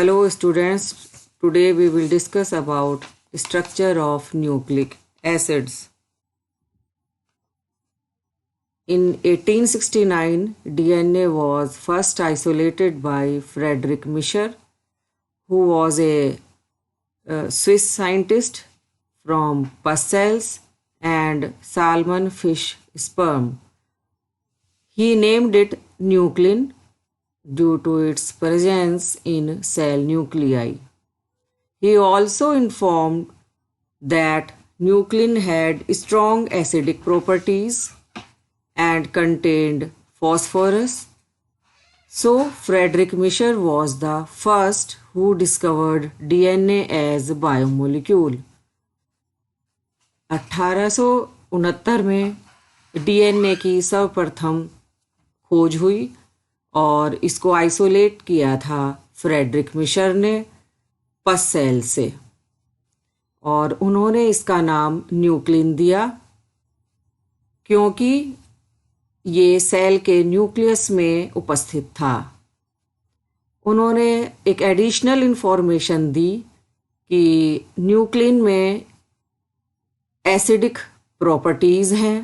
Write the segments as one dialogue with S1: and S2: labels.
S1: Hello students, today we will discuss about structure of nucleic acids. In 1869, DNA was first isolated by Friedrich Mischer, who was a Swiss scientist from pus cells and salmon fish sperm. He named it nuclein due to its presence in cell nuclei. He also informed that nuclein had strong acidic properties and contained phosphorus. So, Friedrich Mischer was the first who discovered DNA as a biomolecule. 1869 में DNA की सर्वप्रथम खोज हुई और इसको isolate किया था Friedrich Miescher ने पस सेल से और उन्होंने इसका नाम न्यूक्लिन दिया क्योंकि ये सेल के न्यूक्लियस में उपस्थित था। उन्होंने एक एडिशनल इंफॉर्मेशन दी कि न्यूक्लिन में एसिडिक प्रॉपर्टीज़ हैं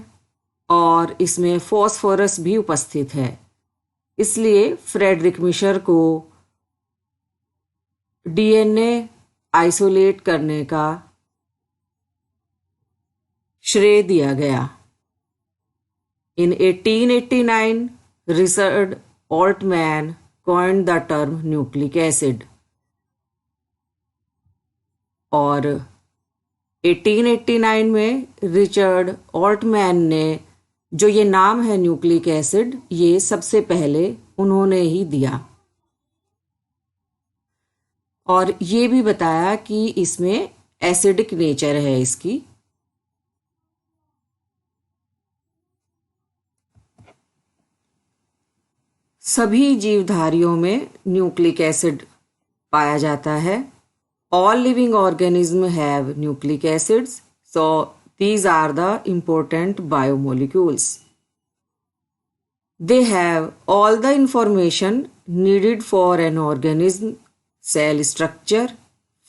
S1: और इसमें फॉस्फोरस भी उपस्थित है। इसलिए फ्रेडरिक मिशर को डीएनए आइसोलेट करने का श्रेय दिया गया। In 1889, Richard Altman coined the term nucleic acid. और 1889 में रिचर्ड ऑल्टमैन ने जो ये नाम है न्यूक्लिक एसिड, ये सबसे पहले उन्होंने ही दिया और ये भी बताया कि इसमें एसिडिक नेचर है इसकी। सभी जीवधारियों में न्यूक्लिक एसिड पाया जाता है। All living organisms have nucleic acids, so these are the important biomolecules. They have all the information needed for an organism, cell structure,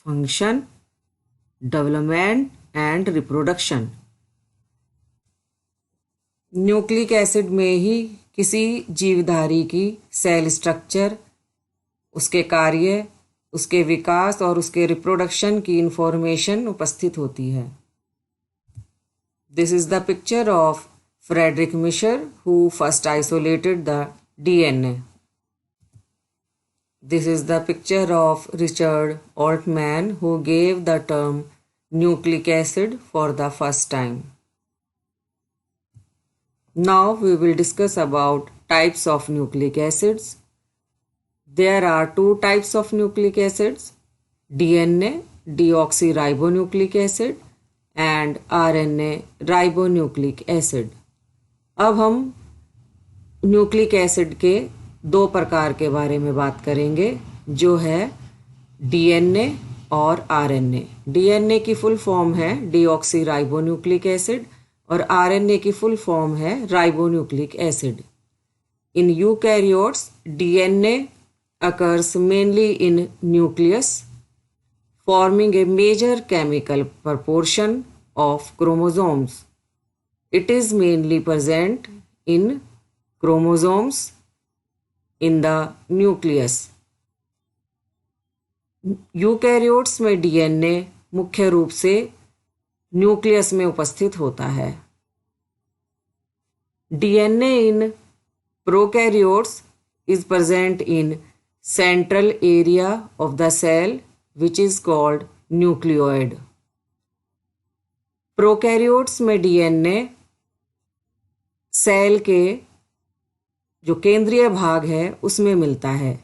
S1: function, development and reproduction. Nucleic acid में ही किसी जीवधारी की cell structure, उसके कार्य, उसके विकास और उसके reproduction की information उपस्थित होती है। This is the picture of Friedrich Miescher who first isolated the DNA. This is the picture of Richard Altmann who gave the term nucleic acid for the first time. Now we will discuss about types of nucleic acids. There are two types of nucleic acids, DNA, deoxyribonucleic acid and RNA, ribonucleic acid. अब हम nucleic acid के दो प्रकार के बारे में बात करेंगे जो है DNA और RNA। DNA की फुल फॉर्म है deoxyribonucleic acid और RNA की फुल फॉर्म है ribonucleic acid. In eukaryotes, DNA occurs mainly in nucleus, forming a major chemical proportion of chromosomes. It is mainly present in chromosomes in the nucleus. Eukaryotes में DNA मुख्य रूप से nucleus में उपस्थित होता है। DNA in prokaryotes is present in central area of the cell which is called nucleoid. Prokaryotes में DNA cell के जो केंद्रीय भाग है उसमें मिलता है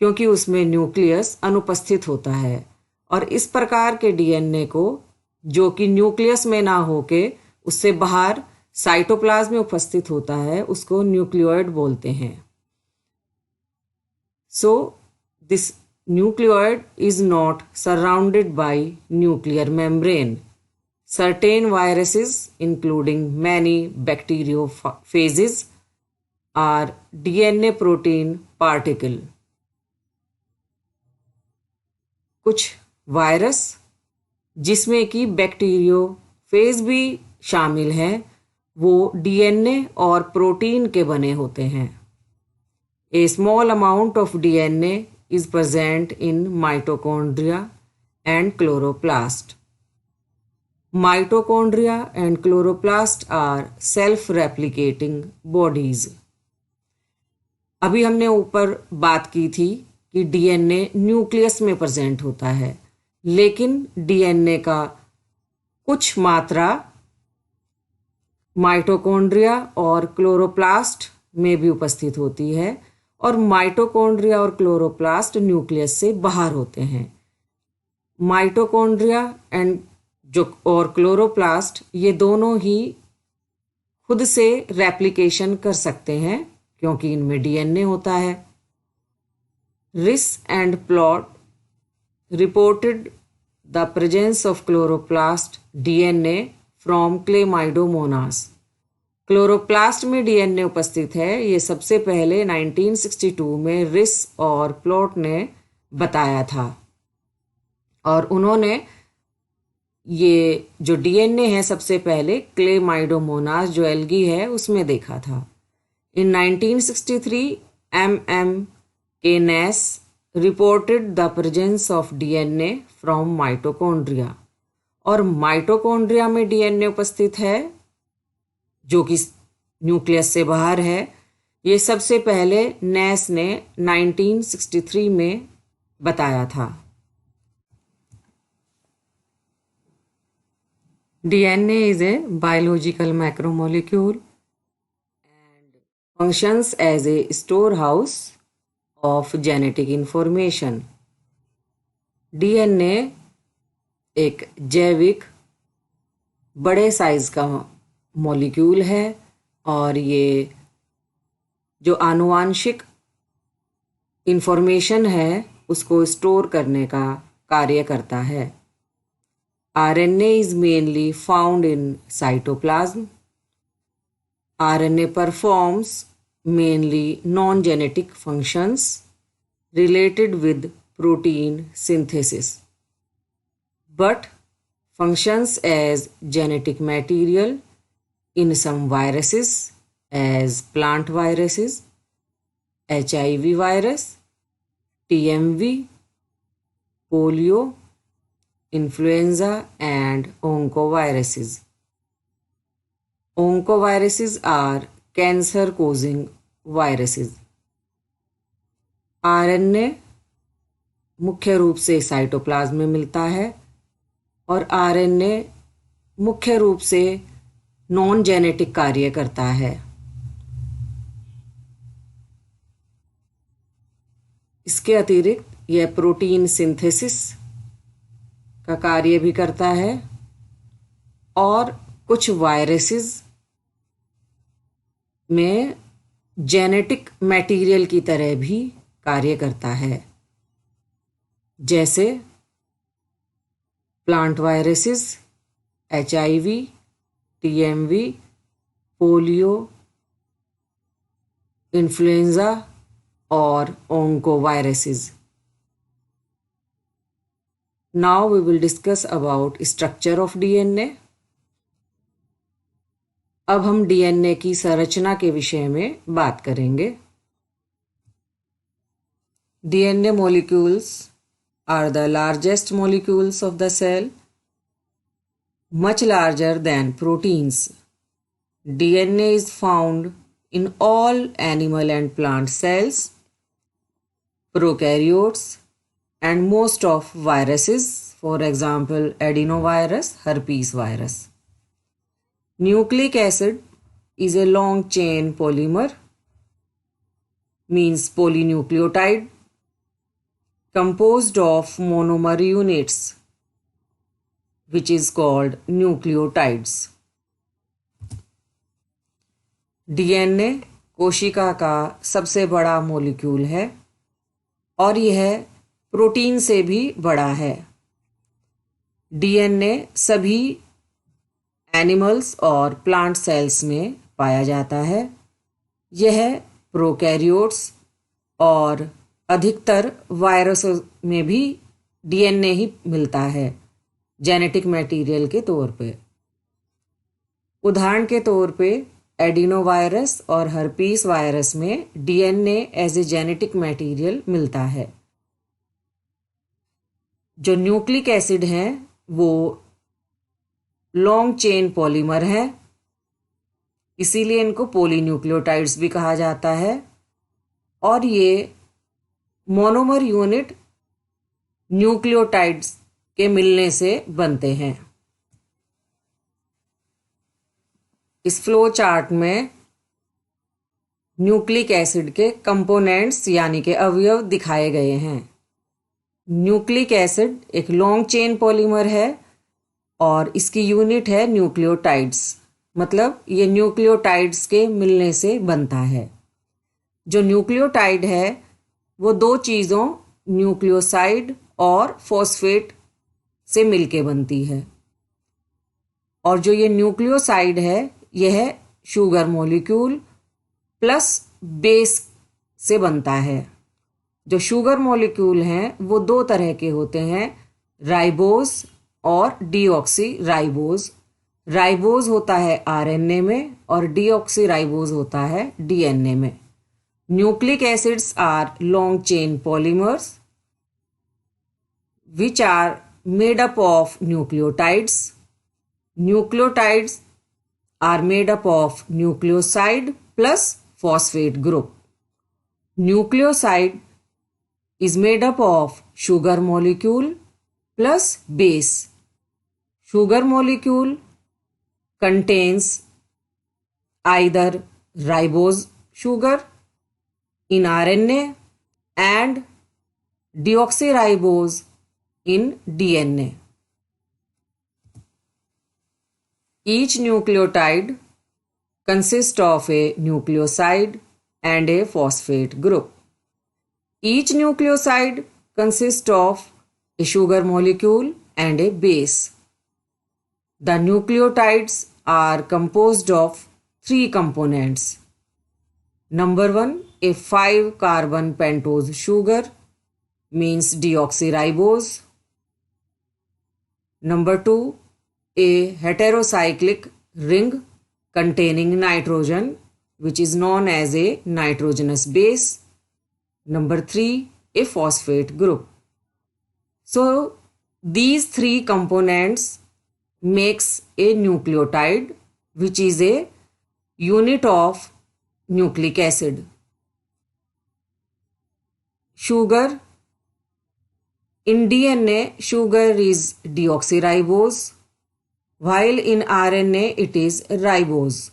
S1: क्योंकि उसमें न्यूक्लियस अनुपस्थित होता है और इस प्रकार के डीएनए को जो कि न्यूक्लियस में ना होके उससे बाहर साइटोप्लाज्म में उपस्थित होता है उसको न्यूक्लियोइड बोलते हैं। So, this nucleoid is not surrounded by nuclear membrane. Certain viruses, including many bacteriophages, are DNA protein particle. कुछ वायरस जिसमें कि बैक्टीरियोफेज भी शामिल है, वो डीएनए और प्रोटीन के बने होते हैं। A small amount of DNA is present in mitochondria and chloroplast. Mitochondria and chloroplast are self-replicating bodies. अभी हमने ऊपर बात की थी कि डीएनए न्यूक्लियस में प्रेजेंट होता है, लेकिन डीएनए का कुछ मात्रा माइटोकॉन्ड्रिया और क्लोरोप्लास्ट में भी उपस्थित होती है, और माइटोकॉन्ड्रिया और क्लोरोप्लास्ट न्यूक्लियस से बाहर होते हैं। माइटोकॉन्ड्रिया और क्लोरोप्लास्ट ये दोनों ही खुद से रेप्लिकेशन कर सकते हैं क्योंकि इनमें डीएनए होता है। रिस and plot reported the presence of chloroplast DNA from Chlamydomonas. Chloroplast में डीएनए उपस्थित है, ये सबसे पहले 1962 में रिस और प्लॉट ने बताया था, और उन्होंने ये जो डीएनए है सबसे पहले क्लेमाइडोमोनास जो एल्गी है उसमें देखा था। In 1963 Kenes reported the presence of DNA from mitochondria, और माइटोकॉन्ड्रिया में डीएनए उपस्थित है जो कि न्यूक्लियस से बाहर है। ये सबसे पहले नेस ने 1963 में बताया था। DNA is a biological macromolecule and functions as a storehouse of genetic information. DNA एक जैविक बड़े साइज का मॉलिक्यूल है, और ये जो आनुवांशिक इंफॉर्मेशन है उसको स्टोर करने का कार्य करता है। RNA is mainly found in cytoplasm. RNA performs mainly non genetic functions related with protein synthesis, but functions as genetic material in some viruses as plant viruses, HIV virus, TMV, polio, influenza and oncoviruses. Oncoviruses are cancer causing viruses. RNA मुख्य रूप से cytoplasm में मिलता है, और RNA मुख्य रूप से नॉन जेनेटिक कार्य करता है। इसके अतिरिक्त यह प्रोटीन सिंथेसिस का कार्य भी करता है, और कुछ वायरसेस में जेनेटिक मटेरियल की तरह भी कार्य करता है, जैसे plant viruses, HIV, TMV, polio, influenza और oncoviruses. Now we will discuss about structure of DNA. अब हम डीएनए की संरचना के विषय में बात करेंगे। DNA molecules are the largest molecules of the cell, much larger than proteins. DNA is found in all animal and plant cells, prokaryotes, and most of viruses, for example, adenovirus, herpes virus. Nucleic acid is a long chain polymer, means polynucleotide, composed of monomer units, which is called nucleotides. DNA कोशिका का सबसे बड़ा molecule है, और यह protein से भी बड़ा है। डीएनए सभी एनिमल्स और प्लांट सेल्स में पाया जाता है। यह प्रोकैरियोट्स और अधिकतर वायरस में भी डीएनए ही मिलता है जेनेटिक मटेरियल के तौर पे। उदाहरण के तौर पे एडिनोवायरस और हर्पीस वायरस में DNA as a genetic material मिलता है। जो न्यूक्लिक एसिड हैं वो लॉन्ग चेन पॉलीमर है, इसीलिए इनको पॉलीन्यूक्लियोटाइड्स भी कहा जाता है। और ये मोनोमर यूनिट न्यूक्लियोटाइड्स के मिलने से बनते हैं। इस फ्लो चार्ट में न्यूक्लिक एसिड के कंपोनेंट्स यानी कि अवयव दिखाए गए हैं। न्यूक्लिक एसिड एक लॉन्ग चेन पॉलीमर है और इसकी यूनिट है न्यूक्लियोटाइड्स, मतलब ये न्यूक्लियोटाइड्स के मिलने से बनता है। जो न्यूक्लियोटाइड है वो दो चीज़ों न्यूक्लियोसाइड और फॉस्फेट से मिलके बनती है। और जो ये न्यूक्लियोसाइड है यह शुगर मॉलिक्यूल प्लस बेस से बनता है। जो शुगर मॉलिक्यूल हैं वो दो तरह के होते हैं, राइबोज और डीऑक्सी राइबोज। राइबोज होता है आरएनए में और डीऑक्सी राइबोज होता है डीएनए में। Nucleic acids are long chain polymers which are made up of nucleotides. Nucleotides are made up of nucleoside plus phosphate group. Nucleoside is made up of sugar molecule plus base. Sugar molecule contains either ribose sugar in RNA and deoxyribose in DNA. Each nucleotide consists of a nucleoside and a phosphate group. Each nucleoside consists of a sugar molecule and a base. The nucleotides are composed of three components. Number 1, a 5-carbon pentose sugar means deoxyribose. Number 2, a heterocyclic ring containing nitrogen which is known as a nitrogenous base. Number 3, a phosphate group. So these three components makes a nucleotide which is a unit of nucleic acid. Sugar. In DNA, sugar is deoxyribose, while in RNA it is ribose.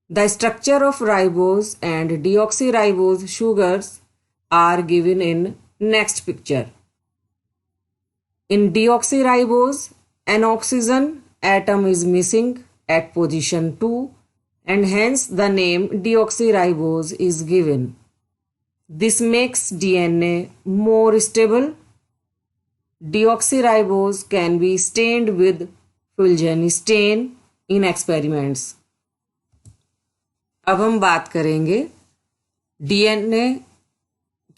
S1: The structure of ribose and deoxyribose sugars are given in next picture. In deoxyribose, an oxygen atom is missing at position 2 and hence the name deoxyribose is given. This makes DNA more stable. Deoxyribose can be stained with Fulgen stain in experiments. अब हम बात करेंगे DNA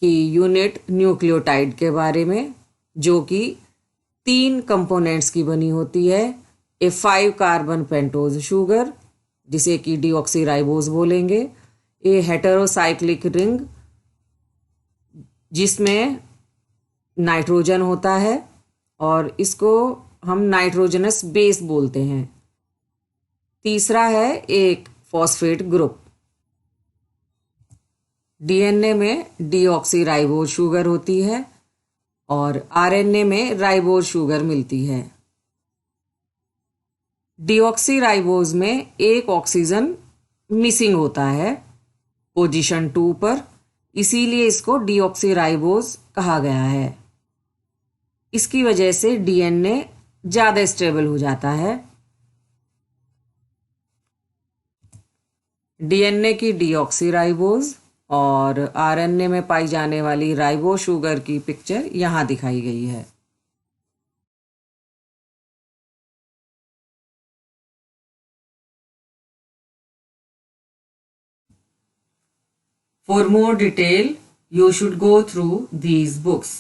S1: की unit nucleotide के बारे में, जो कि 3 कंपोनेंट्स की बनी होती है। ए 5-कार्बन पेंटोज शुगर जिसे कि डीऑक्सीराइबोज बोलेंगे, ए हेटेरोसाइक्लिक रिंग जिसमें नाइट्रोजन होता है और इसको हम नाइट्रोजनस बेस बोलते हैं। तीसरा है एक फॉस्फेट ग्रुप। डीएनए में डीऑक्सीराइबोज शुगर होती है और आरएनए में राइबोज शुगर मिलती है। डीऑक्सीराइबोज में एक ऑक्सीजन मिसिंग होता है पोजीशन 2 पर, इसीलिए इसको डीऑक्सीराइबोज कहा गया है। इसकी वजह से डीएनए ज़्यादा स्टेबल हो जाता है। डीएनए की डीऑक्सीराइबोज और आरएनए में पाई जाने वाली राइबोज शुगर की पिक्चर यहाँ दिखाई गई है। For more detail, you should go through these books.